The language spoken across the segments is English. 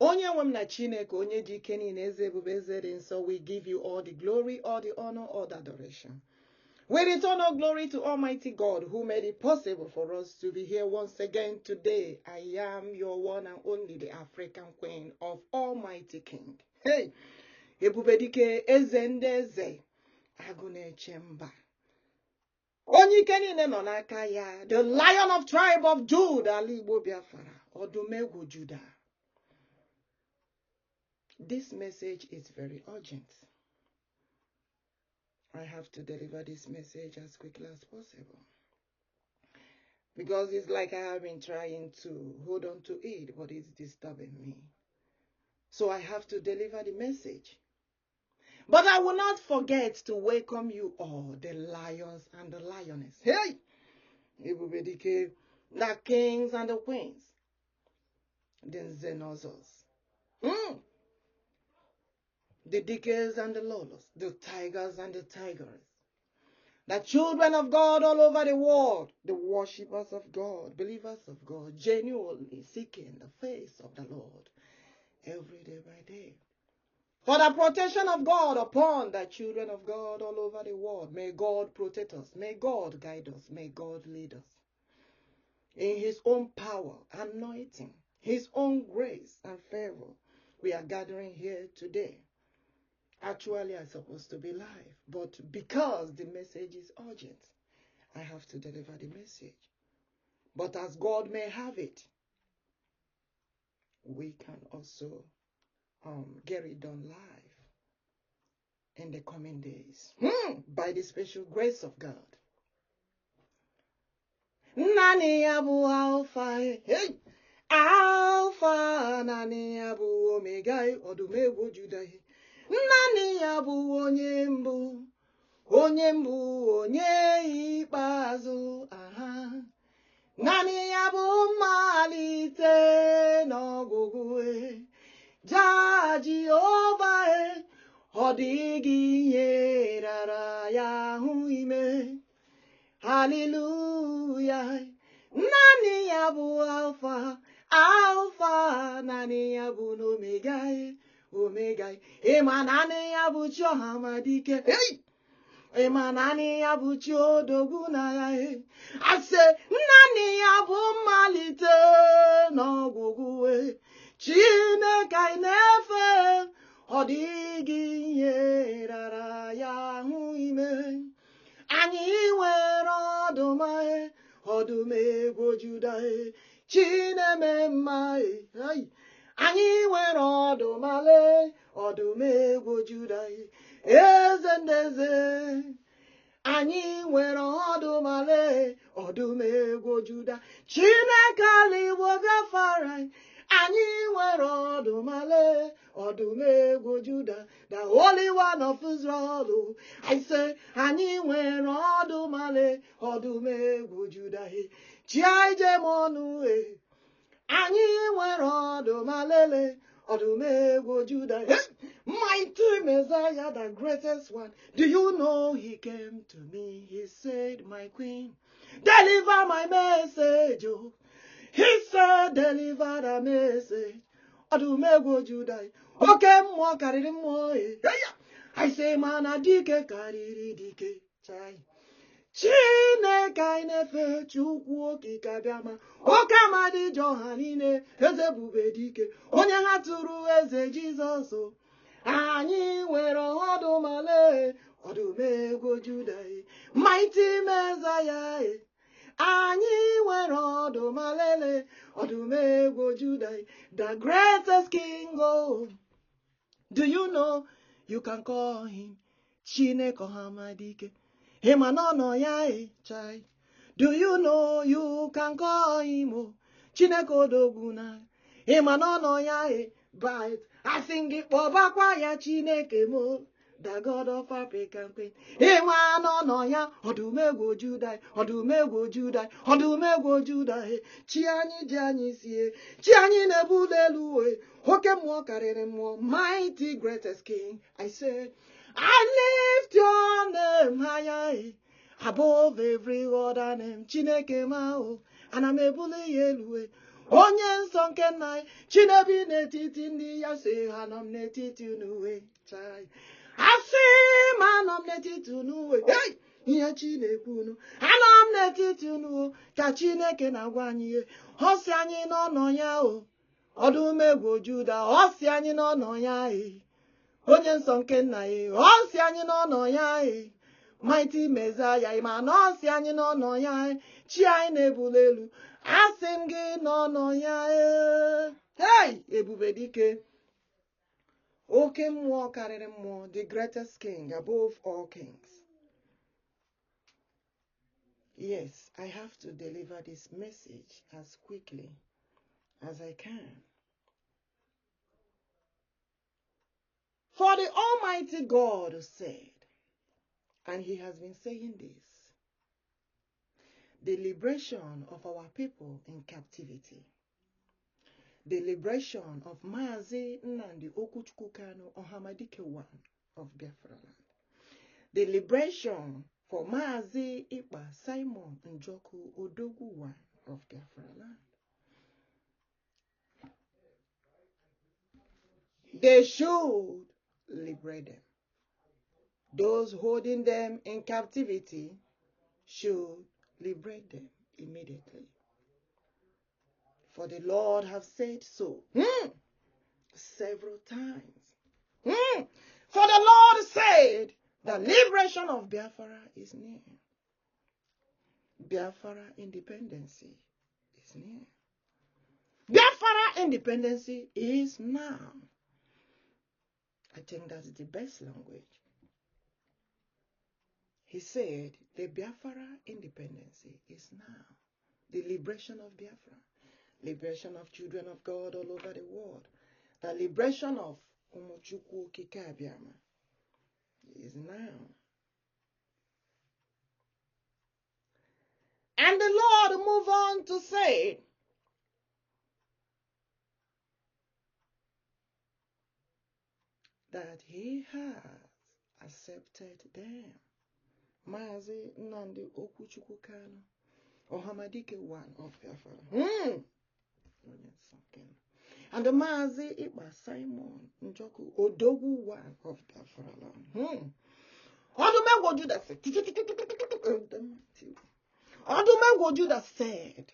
Onye nwem na Chineke, onye dike niile, eze ebube, eze dị nsọ, we give you all the glory, all the honor, all the adoration. We return all glory to Almighty God who made it possible for us to be here once again today. I am your one and only, the African Queen of Almighty King. Hey, ebubedike, eze ndị eze, agụ na-eche mba. Onye ike niile nọ n'aka ya, the Lion of tribe of Judah, ala Igbo Biafra, ọdụm Judah. This message is very urgent. I have to deliver this message as quickly as possible. Because it's like I have been trying to hold on to it, but it's disturbing me. So I have to deliver the message. But I will not forget to welcome you all, the lions and the lioness. Hey! Ebubedike, the kings and the queens. The Zenozos. The dickers and the lolos. The tigers and the tigers. The children of God all over the world. The worshippers of God, believers of God, genuinely seeking the face of the Lord every day by day. For the protection of God upon the children of God all over the world. May God protect us. May God guide us. May God lead us. In His own power, anointing, His own grace and favor, we are gathering here today. Actually, I'm supposed to be live, but because the message is urgent, I have to deliver the message. But as God may have it, we can also get it done live in the coming days by the special grace of God. Nani abu alpha, hey, alpha, nani abu omega, odumego Judah. Nani abu onye mbu, onye ikpeazụ, aha. Nani abu malite n'ọgwụgwụ, Jaji Jehova, ọ dịghị ihe rara ya ahụ ime. Hallelujah. Nani ya bụ Alpha, Alpha, nani ya bụ n'Omega, Omega. Ịma nani ya bụ chi OHAMADIKE. Hey! Ịma nani ya bụ chi ODOGWU na ya. I say, nani ya bụ mmalite n'ọgwụgwụ. Chineke anyị na-efe, ọ dịghị ihe rara ya ahụ ime. Anyị nwere ọdụm egwu Judah, Chineme mma. Anyị nwere ọdụm egwu Judah, eze ndị eze. Anyị nwere ọdụm egwu Judah, Chineke ala Igbo Biafra. Anyị nwere ọdụm egwu Judah, the Holy One of Israel. I say, anyị nwere ọdụm egwu Judah, chi anyị jem ọnụ. Anyị nwere ọdụm egwu Judah, mighty Messiah, the greatest one. Do you know He came to me? He said, my queen, deliver my message. Oh. He said, deliver the message. Ọdụm egwu Judah, oke mmụọ karịrị mmụọ. I say, mana dike karịrị dike. Chineke anyị na-efe, Chukwuokikeabiam, OKWUCHUKWU ọha niile, eze ebubedike, onye ha tụrụ eze Jizọs. Anyị nwere ọdụm egwu Judah, mighty Messiah. Anyị nwere ọdụm egwu Judah, the greatest king. Oh, do you know you can call him Chineke OHAMADIKE? Him anono ya chai. Do you know you can call him Chineke ODOGWU na? Him anono ya bright. I sing it bakwa ya Chineke mo, the God of African Queen. Him anono ya ọdụm egwu Judah, ọdụm egwu Judah, ọdụm egwu Judah. Chi anyị ji anyị sie, chi anyị na-ebuli elu, oke mmụọ karịrị mmụọ, mighty greatest king. I said, I lift your name higher above every other name. Chineke ma o, ana m ebuli ya elu. onye nsọ nke nna anyị Chinebi n'etiti ndị ya sị ha nọ m n'etiti unu wee chai asị m anọ m n'etiti unu wee ihe Chineke unu anọ m n'etiti unu ka Chineke na-agwa anyị ihe ọ sị anyị n'ọnọ ya o ọdụm egwu Juda ọ sị anyị n'ọnọ ya onye nsọ nke nna ya ọ sị anyị n'ọnọ ya mighty Messiah ma na ọ sị anyị n'ọnọ ya chi anyị na-ebuli elu asị m gị n'ọnọ ya hey ebubedike oke mmụọ karịrị mmụọ the greatest king above all kings. Yes, I have to deliver this message as quickly as I can. For the Almighty God said, and he has been saying this, the liberation of our people in captivity, the liberation of MAZI Nnamdi Kanu OHAMADIKE 1 of BiafraLand, the liberation for MAZI Ekpa Simon Njoku ODOGWU 1 of BiafraLand. They should liberate them. Those holding them in captivity should liberate them immediately. For the Lord have said so several times. For the Lord said, the liberation of Biafra is near. Biafra independence is near. Biafra independence is now. I think that's the best language. He said, the Biafra independence is now. The liberation of Biafra. Liberation of children of God all over the world. The liberation of Chukwuokikeabiam is now. And the Lord move on to say, that he has accepted them. MAZI Nnamdi Chukwuokikeabiam OHAMADIKE 1 of Biafra. And the MAZI Ekpa Simon Njoku ODOGWU 1 of BiafraLand. Judah said,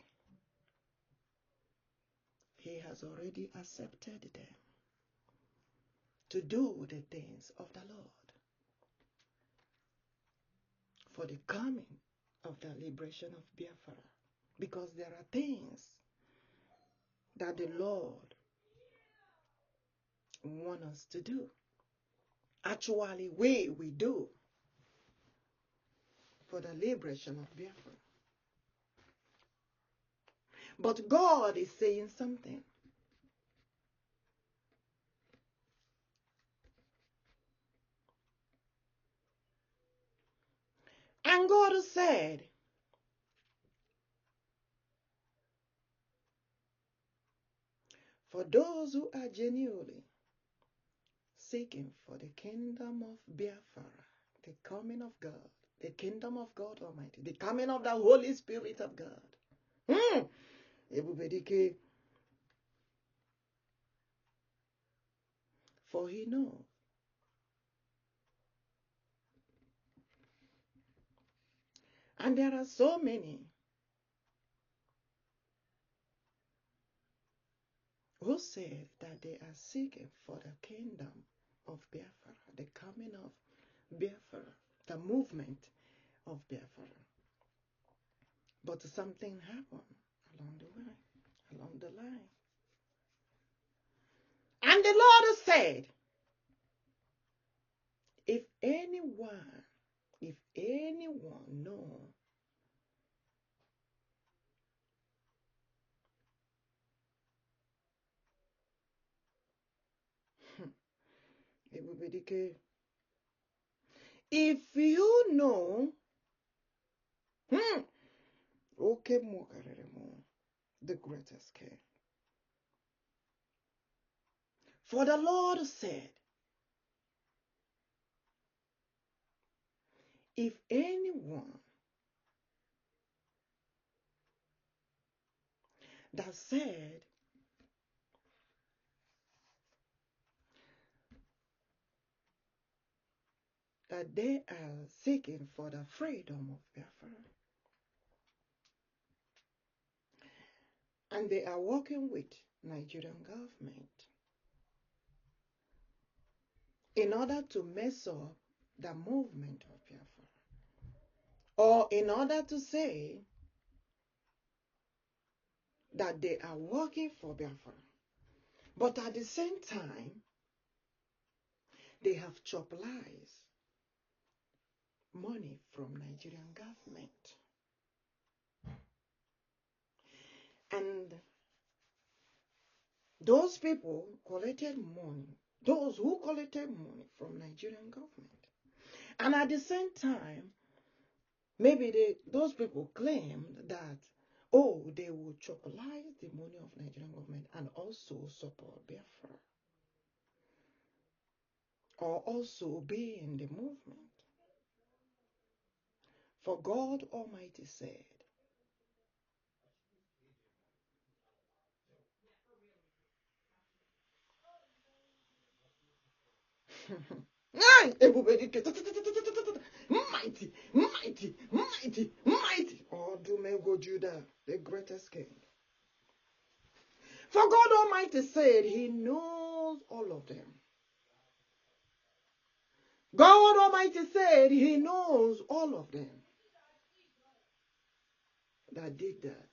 he has already accepted them to do the things of the Lord for the coming of the liberation of Biafra, because there are things that the Lord wants us to do. Actually, we do for the liberation of Biafra. But God is saying something. And God said, for those who are genuinely seeking for the kingdom of Biafra, the coming of God, the kingdom of God Almighty, the coming of the Holy Spirit of God. Ebubedike. For he knows and there are so many who said that they are seeking for the kingdom of Biafra, the coming of Biafra, the movement of Biafra. But something happened along the way, along the line. And the Lord said, if anyone knows if you know, the greatest king. For the Lord said, if anyone that said that they are seeking for the freedom of Biafra. And they are working with Nigerian government in order to mess up the movement of Biafra. Or in order to say that they are working for Biafra. But at the same time, they have chopped lies, money from Nigerian government. And those people collected money, those who collected money from Nigerian government. And at the same time, maybe those people claimed that, oh, they would chocolize the money of Nigerian government and also support Biafra. Or also be in the movement. For God Almighty said, ebubedike, mighty, mighty, mighty, mighty. Oh, do me go Judah, the greatest king. For God Almighty said he knows all of them. God Almighty said he knows all of them that did that.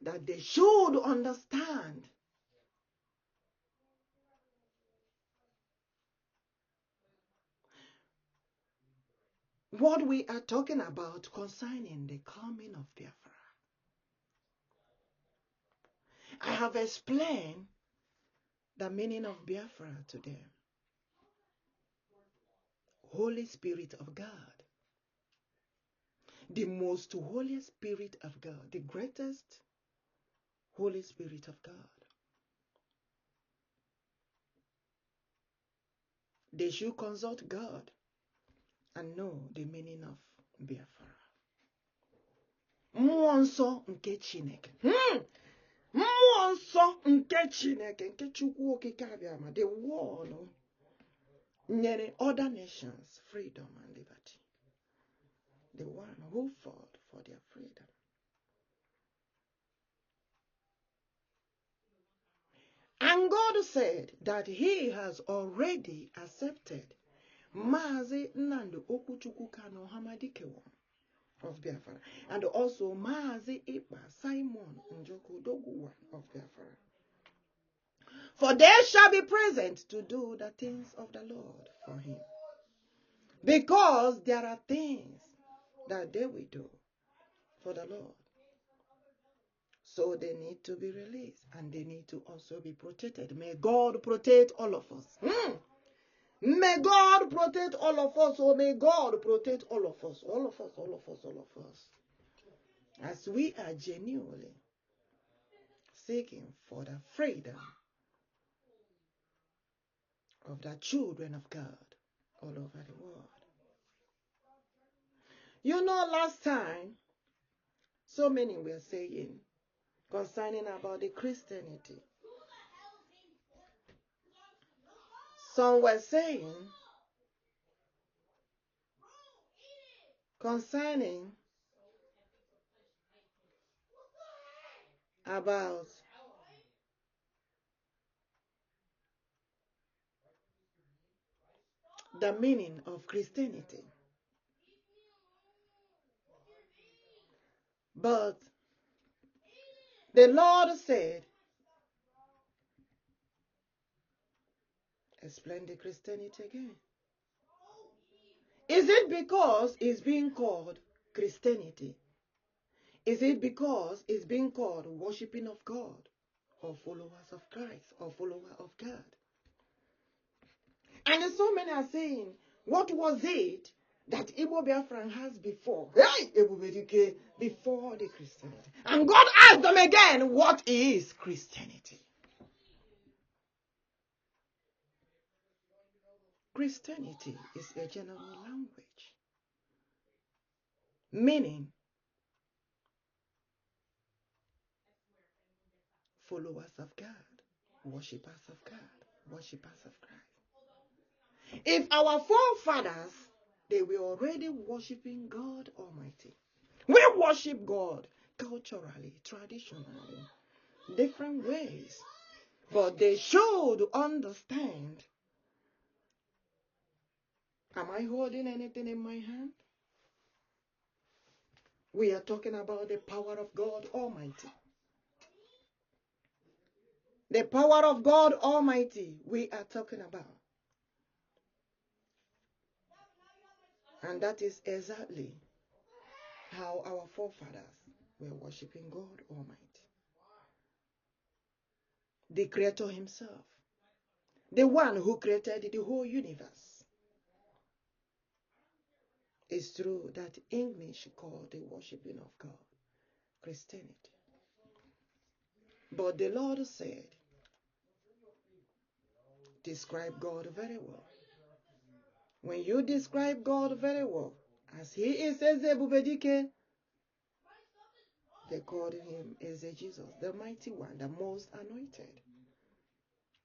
That they should understand what we are talking about concerning the coming of Biafra. I have explained the meaning of Biafra to them. Holy Spirit of God. The most Holy Spirit of God. The greatest Holy Spirit of God. They should consult God and know the meaning of Biafra. Mmụọ nsọ nke Chineke. Mmụọ nsọ nke Chineke, nke Chukwuokikeabiam, the one nyere other nations freedom and liberty. The one who fought for their freedom. And God said that he has already accepted MAZI Nnamdi Kanu OHAMADIKE of Biafra, and also MAZI Ekpa Simon Njoku ODOGWU of Biafra. For they shall be present to do the things of the Lord for him. Because there are things that they will do for the Lord. So they need to be released and they need to also be protected. May God protect all of us. May God protect all of us. Oh, may God protect all of us. All of us, all of us, all of us. As we are genuinely seeking for the freedom of the children of God all over the world. You know, last time, so many were saying concerning about the Christianity. Some were saying concerning about the meaning of Christianity. But the Lord said, explain the Christianity again. Is it because it's being called Christianity? Is it because it's being called worshiping of God, or followers of Christ, or follower of God? And so many are saying, what was it that Igbo Biafran has before? Hey, ebubedike, before the Christianity. And God asked them again, what is Christianity? Christianity is a general language, meaning followers of God, worshippers of God, worshippers of Christ. If our forefathers, they were already worshiping God Almighty. We worship God culturally, traditionally, different ways. But they should understand. Am I holding anything in my hand? We are talking about the power of God Almighty. The power of God Almighty we are talking about. And that is exactly how our forefathers were worshiping God Almighty. The Creator Himself. The one who created the whole universe. It's true that English called the worshiping of God Christianity. But the Lord said, describe God very well. When you describe God very well, as He is as ebubedike, they called Him as a Jesus, the mighty one, the most anointed.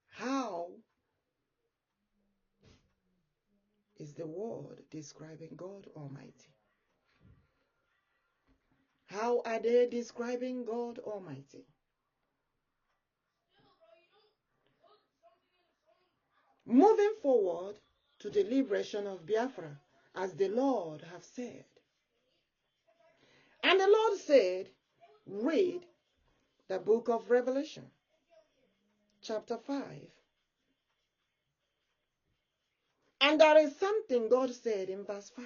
How is the word describing God Almighty? How are they describing God Almighty? Moving forward to the liberation of Biafra, as the Lord have said. And the Lord said, read the book of Revelation, chapter 5. And there is something God said in verse 5.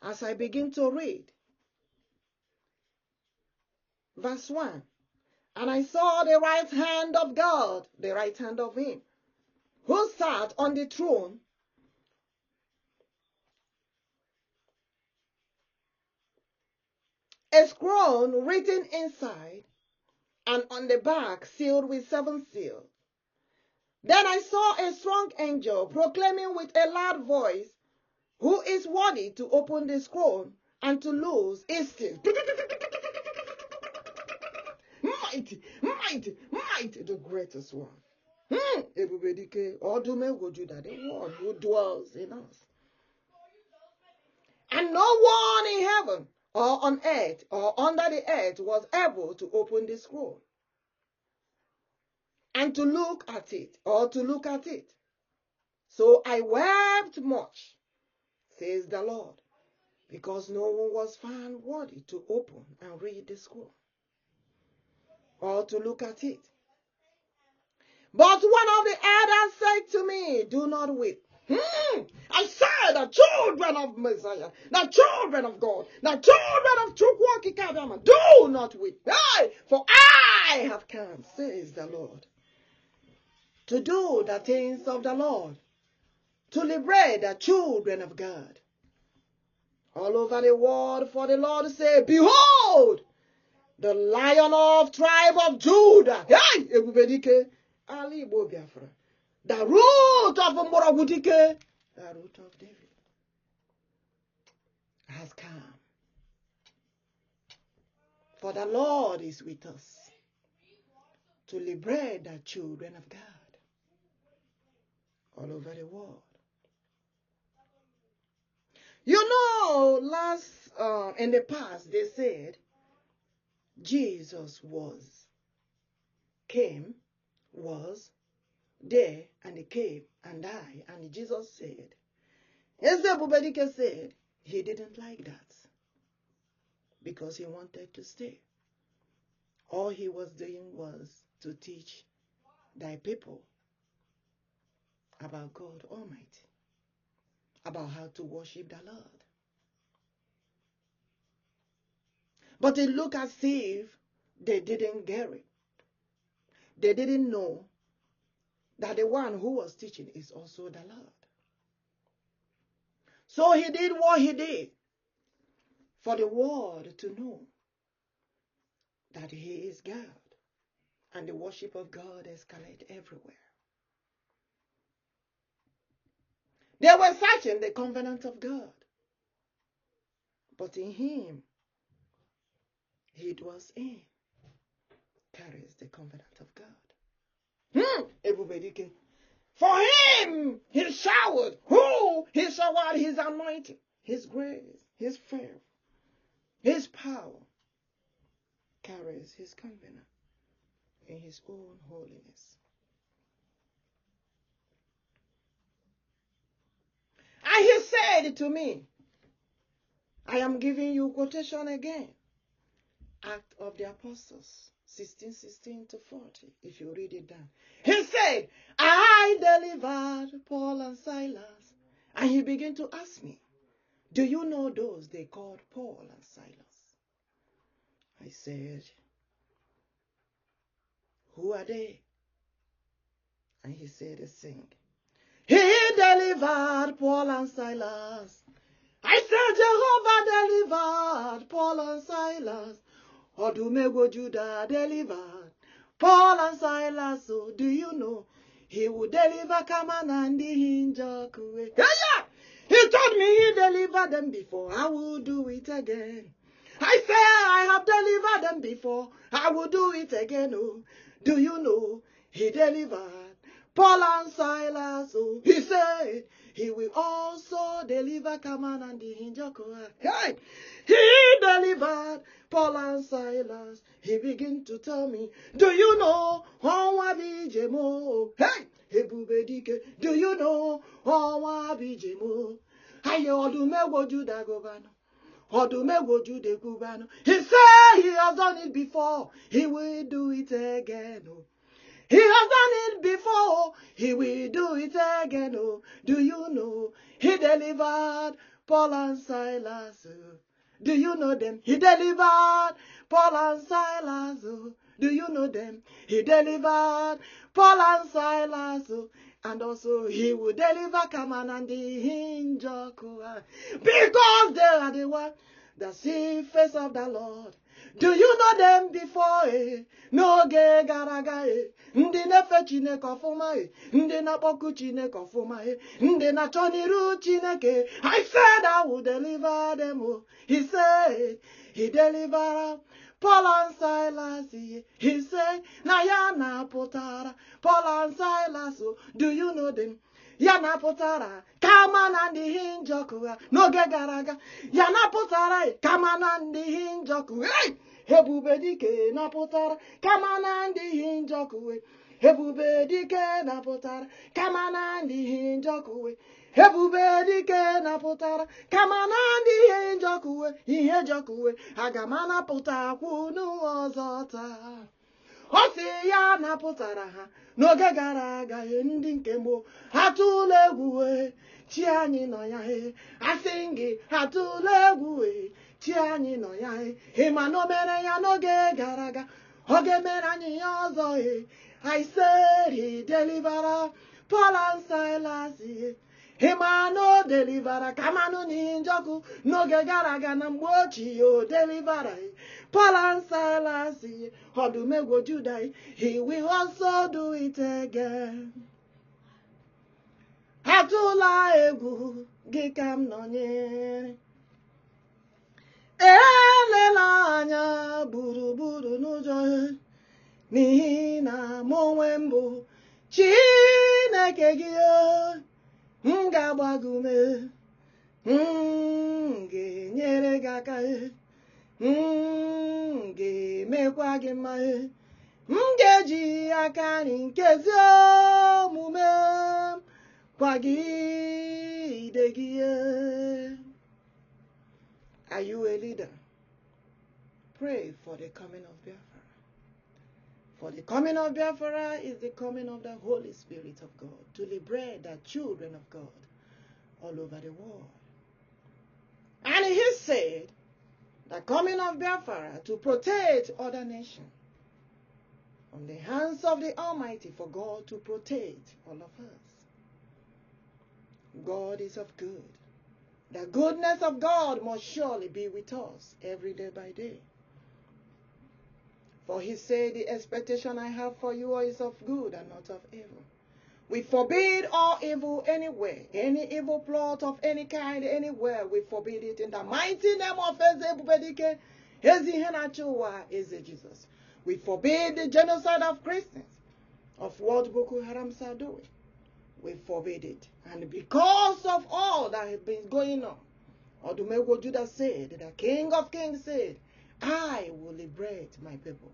As I begin to read, verse 1. And I saw the right hand of God, the right hand of Him, who sat on the throne, a scroll written inside, and on the back sealed with 7 seals. Then I saw a strong angel proclaiming with a loud voice, who is worthy to open the scroll and to loose its seals. Mighty, mighty, mighty, the greatest one. Ebubedike, Odumegojuda, the one who dwells in us. And no one in heaven or on earth or under the earth was able to open the scroll and to look at it or to look at it. So I wept much, says the Lord, because no one was found worthy to open and read the scroll or to look at it. But one of the elders said to me, do not weep. I said, the children of Messiah, the children of God, the children of Chukwuokikeabiam, do not weep. Hey, for I have come, says the Lord, to do the things of the Lord, to liberate the children of God. All over the world, for the Lord said, behold, the Lion of tribe of Judah, hey, ebubedike, Ali Biafra, the root of Mborogwudike, the root of David, has come. For the Lord is with us to liberate the children of God all over the world. You know, in the past, they said Jesus came, was there, and he came and died. And Jesus said, as Ebubedike said, he didn't like that because he wanted to stay. All he was doing was to teach thy people about God Almighty, about how to worship the Lord. But it looked as if they didn't get it. They didn't know that the one who was teaching is also the Lord. So he did what he did for the world to know that he is God. And the worship of God escalated everywhere. They were searching the covenant of God. but in him he dwells in, carries the covenant of God. Ebubedike. For him he showered. Who? He showered his anointing, his grace, his favor, his power, carries his covenant in his own holiness. And he said to me, I am giving you quotation again. Act of the Apostles, 16:16 to 40, if you read it down. He said, I delivered Paul and Silas. And he began to ask me, do you know those they called Paul and Silas? I said, who are they? And he said, sing. He delivered Paul and Silas. I said, Jehovah delivered Paul and Silas. Odumegwu Judah delivered Paul and Silas. So do you know he will deliver Nnamdi Njoku? Yeah. He told me he delivered them before. I will do it again. I say I have delivered them before. I will do it again. Oh, do you know he delivered Paul and Silas? Oh, he said he will also deliver Nnamdi Njoku. Hey, he delivered Paul and Silas. He began to tell me, do you know OHAMADIKE? Hey, ebubedike. Do you know OHAMADIKE? Aye, Odumegwu Judah governor. Odumegwu Judah governor. He said he has done it before. He will do it again. Oh. He has done it before. He will do it again. Oh. Do you know he delivered Paul and Silas? Oh. Do you know them? He delivered Paul and Silas. Oh. Do you know them? He delivered Paul and Silas. Oh. And also he will deliver Nnamdi Njoku. Because they are the one that see face of the Lord. Do you know them before? No ge garaga. Ndi nefe Chineke ofuma. Ndi na poku Chineke ofuma. Ndi na choniru Chineke. I said I will deliver them. He said he delivered Paul and Silas. He said na ya na potara Paul and Silas. Do you know them? Yana potara Nnamdi Njoku. No ge garaga. Yana potara Nnamdi Njoku. Hey! Ebubedike na potara Nnamdi Njoku. Ebubedike na potara Nnamdi Njoku. Ebubedike na potara Nnamdi Njoku. Ihe Njoku agamana pota kwunu ọzọ taa. Ọ sị ya napụtara ha n'oge gara aga ndị nke mbụ atụla egwu chi anyị nọ ya asị gị atụla egwu chi anyị nọ ya ịma na o mere ya n'oge gara aga ọ ga-emere anyị ya ọzọ I said he delivered Paul and Silas. Ịma na o delivera Nnamdi Njoku n'oge gara aga na mgbe ochie o delivera Paul and Silas. Odumegwu Judah, he will also do it again. Atụla egwu gị ka m nọnyere. Elela anya gburugburu n'ụjọ n'ihi na mụ onwe m bụ Chineke gị. M ga-agbago ume, ga-enyere gị aka, ga-emekwa gị mma, m ga-eji aka nri nke ezi omume kwagide gị. Are you a leader? Pray for the coming of Biafra. For the coming of Biafra is the coming of the Holy Spirit of God to liberate the children of God all over the world. And he said, the coming of Biafra to protect other nations from the hands of the Almighty, for God to protect all of us. God is of good. The goodness of God must surely be with us every day by day. For he said, the expectation I have for you is of good and not of evil, We forbid all evil anywhere, any evil plot of any kind, anywhere. We forbid it in the mighty name of ebubedike, Jesus. We forbid the genocide of Christians, of what Boko Haram are doing. We forbid it. And because of all that has been going on, Odumegwu Judah said, the King of Kings said, I will liberate my people.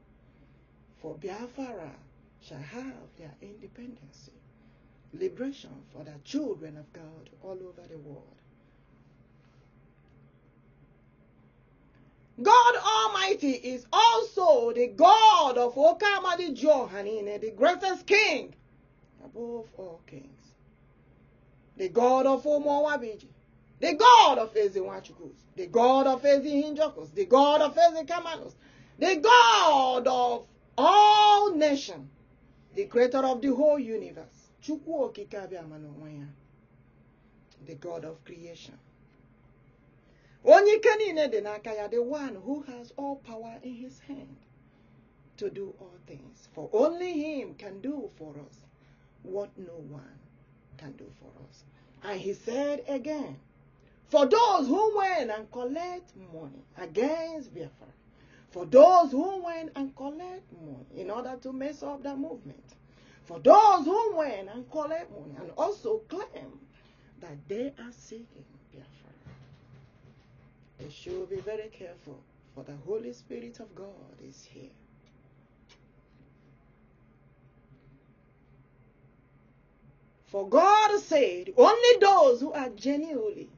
For Biafra shall have their independence. Liberation for the children of God all over the world. God Almighty is also the God of OHAMADIKE, the greatest king above all kings. The God of Omowabiji, the God of Ezenwachukwus, the God of Ezehinjokus, the God of Ezekamanos, the God of all nations, the creator of the whole universe. Chukwuokikeabiam, the God of creation. The one who has all power in his hand to do all things. For only him can do for us what no one can do for us. And he said again, for those who went and collect money against Biafra, for those who went and collect money in order to mess up the movement, for those who went and collect money and also claim that they are seeking Biafra, they should be very careful, for the Holy Spirit of God is here. For God said, only those who are genuinely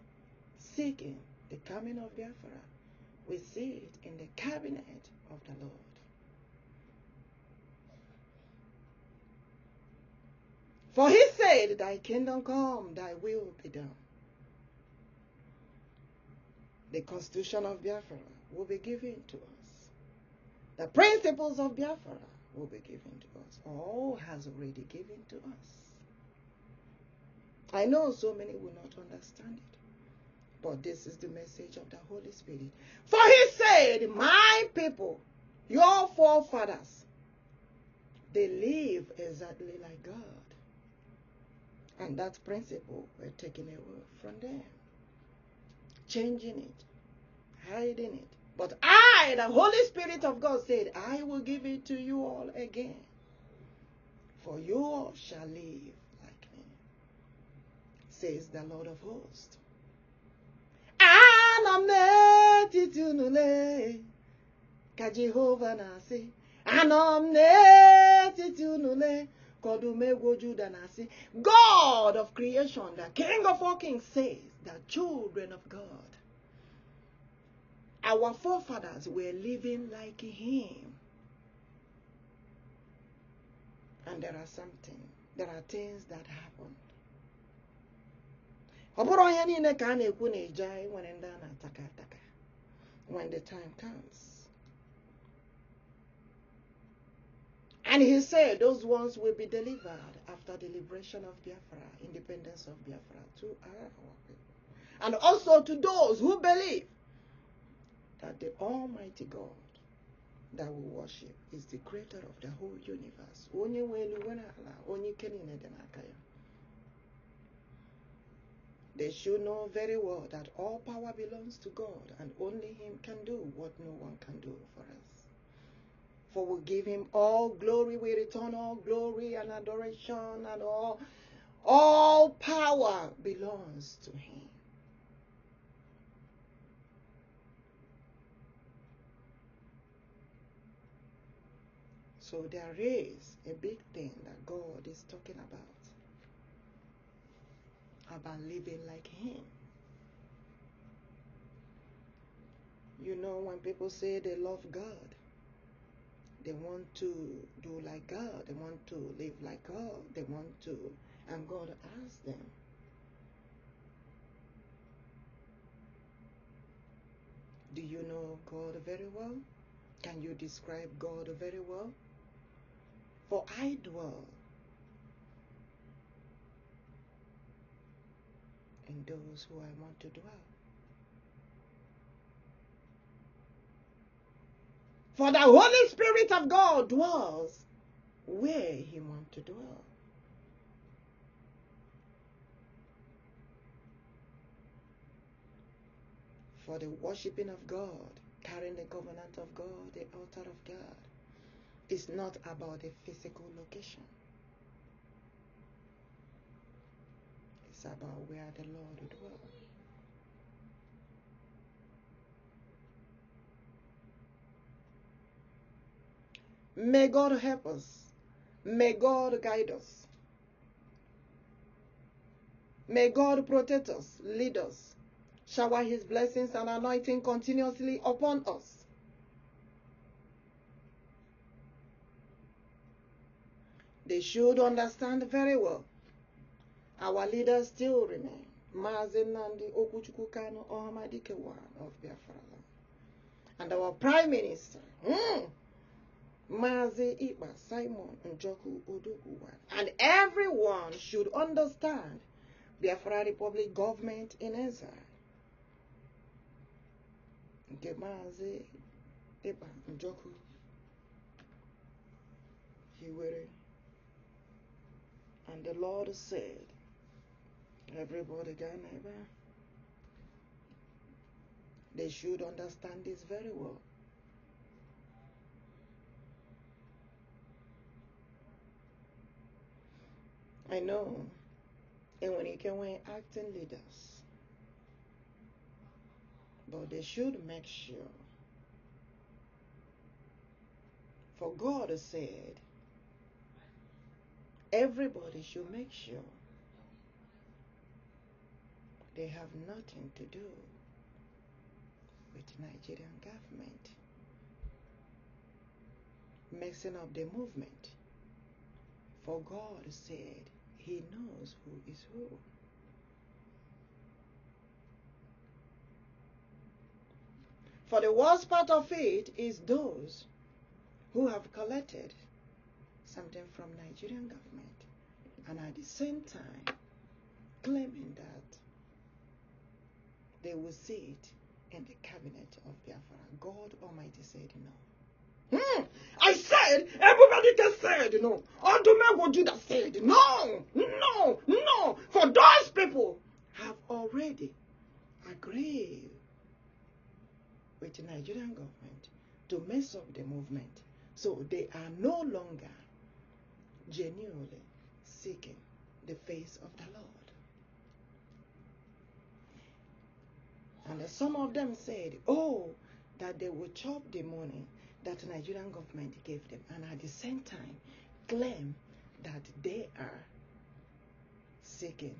seeking the coming of Biafra will see it in the cabinet of the Lord. For he said, thy kingdom come, thy will be done. The constitution of Biafra will be given to us. The principles of Biafra will be given to us. All has already given to us. I know so many will not understand it, but this is the message of the Holy Spirit. For he said, my people, your forefathers, they live exactly like God. And that principle we're taking away from them, changing it, hiding it. But I, the Holy Spirit of God, said, I will give it to you all again, for you all shall live like me, says the Lord of hosts. Anamnetitunule, ka Jehovah nasi. Anamnetitunule, kodumegwu Judah nasi. God of creation, the King of all kings, says, the children of God, our forefathers were living like him. And there are things that happened. When the time comes. And he said those ones will be delivered after the liberation of Biafra, independence of Biafra, to our people. And also to those who believe that the Almighty God that we worship is the creator of the whole universe. They should know very well that all power belongs to God, and only him can do what no one can do for us. For we give him all glory, we return all glory and adoration, and all power belongs to him. So there is a big thing that God is talking about living like him. You know, when people say they love God, they want to do like God, they want to live like God, they want to, and God asks them, do you know God very well? Can you describe God very well? For I dwell in those who I want to dwell. For the Holy Spirit of God dwells where he wants to dwell. for the worshiping of God, carrying the covenant of God, the altar of God. It's not about a physical location. It's about where the Lord would dwell. May God help us. May God guide us. May God protect us, lead us, shower His blessings and anointing continuously upon us. They should understand very well. Our leaders still remain. MAZI, Nnamdi, OKWUCHUKWU, Kanu, OHAMADIKE of BiafraLand. And our Prime Minister, MAZI Ekpa, Simon, Njoku, ODOGWU. And everyone should understand Biafra Republic government in exile. MAZI Ekpa, Njoku, Hiwere. And the Lord said, everybody got neighbor. They should understand this very well. I know, and when you can win acting leaders, but they should make sure. For God said, everybody should make sure they have nothing to do with Nigerian government messing up the movement. For God said He knows who is who. For the worst part of it is those who have collected something from Nigerian government and at the same time claiming that they will see it in the cabinet of Biafra. God Almighty said no. I said, everybody said no. Odume Judah said no, no, no. For those people have already agreed with the Nigerian government to mess up the movement. So they are no longer genuinely seeking the face of the Lord. And some of them said, oh, that they will chop the money that the Nigerian government gave them, and at the same time claim that they are seeking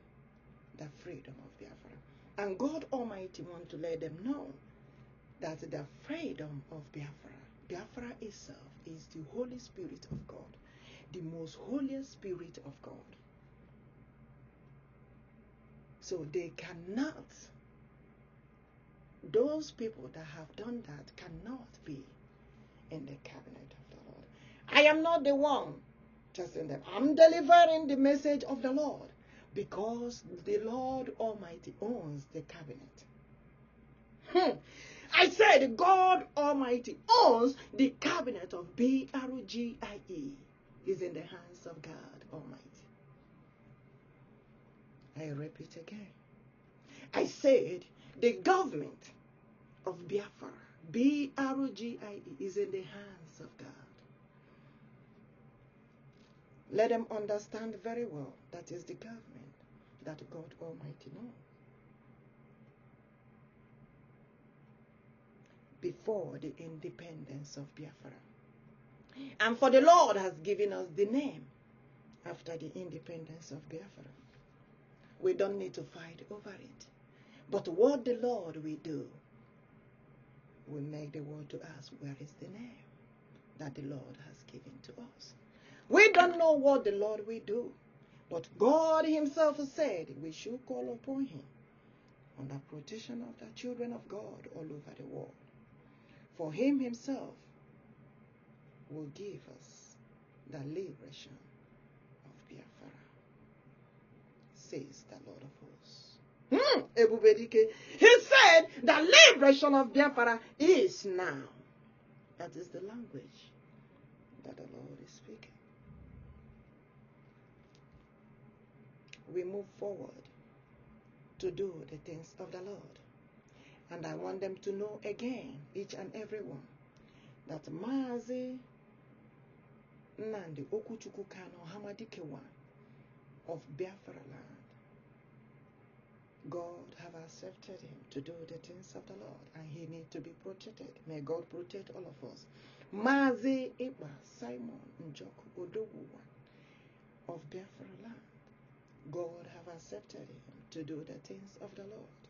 the freedom of Biafra. And God Almighty wants to let them know that the freedom of Biafra itself is the Holy Spirit of God, the most holiest Spirit of God. So they cannot, those people that have done that cannot be in the cabinet of the Lord. I am not the one testing them. I'm delivering the message of the Lord because the Lord Almighty owns the cabinet. I said God Almighty owns the cabinet of BRGIE. Is in the hands of God Almighty. I repeat again. I said the government of Biafra, BRGIE, is in the hands of God. Let them understand very well that is the government that God Almighty knows. Before the independence of Biafra. And for the Lord has given us the name after the independence of Biafra. We don't need to fight over it. But what the Lord will do will make the world to ask, where is the name that the Lord has given to us? We don't know what the Lord will do. But God Himself said we should call upon Him on the protection of the children of God all over the world. For Him Himself will give us the liberation of Biafra, says the Lord of hosts. Ebubedike. He said the liberation of Biafra is now. That is the language that the Lord is speaking. We move forward to do the things of the Lord. And I want them to know again, each and every one, that MAZI Nnamdi OKWUCHUKWU Kanu OHAMADIKE one of BiafraLand, God have accepted him to do the things of the Lord, and he needs to be protected. May God protect all of us. Kanu Ekpa Simon Njoku ODOGWU one of BiafraLand, God have accepted him to do the things of the Lord.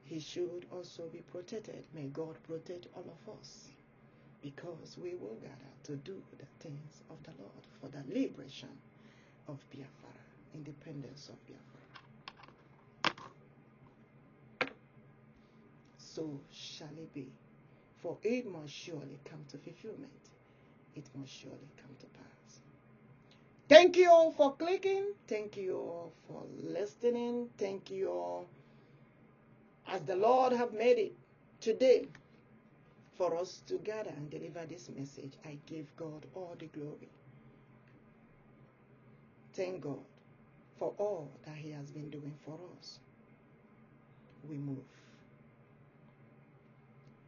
He should also be protected. May God protect all of us, because we will gather to do the things of the Lord for the liberation of Biafra, independence of Biafra. So shall it be, for it must surely come to fulfillment. It must surely come to pass. Thank you all for clicking. Thank you all for listening. Thank you all, as the Lord have made it today for us to gather and deliver this message. I give God all the glory. Thank God for all that he has been doing for us. We move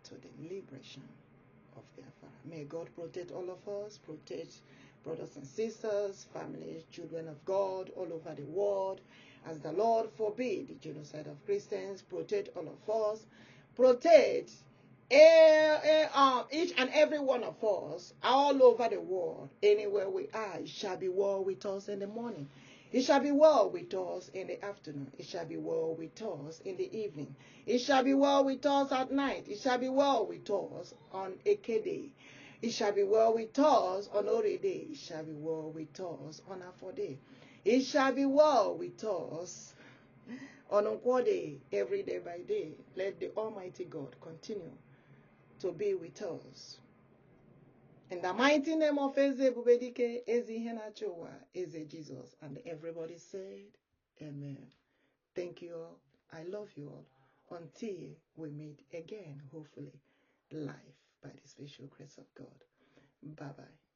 to the liberation of Biafra. May God protect all of us, protect brothers and sisters, families, children of God all over the world. As the Lord forbid the genocide of Christians, protect all of us, protect each and every one of us all over the world. Anywhere we are, it shall be well with us in the morning. It shall be well with us in the afternoon. It shall be well with us in the evening. It shall be well with us at night. It shall be well with us on Eke Day. It shall be well with us on Ore Day. It shall be well with us on Afo Day. It shall be well with us on Okwu Day, every day by day. Let the Almighty God continue to be with us. In the mighty name of ebubedike, Eze Jesus, and everybody said, Amen. Thank you all. I love you all. Until we meet again, hopefully, live by the special grace of God. Bye-bye.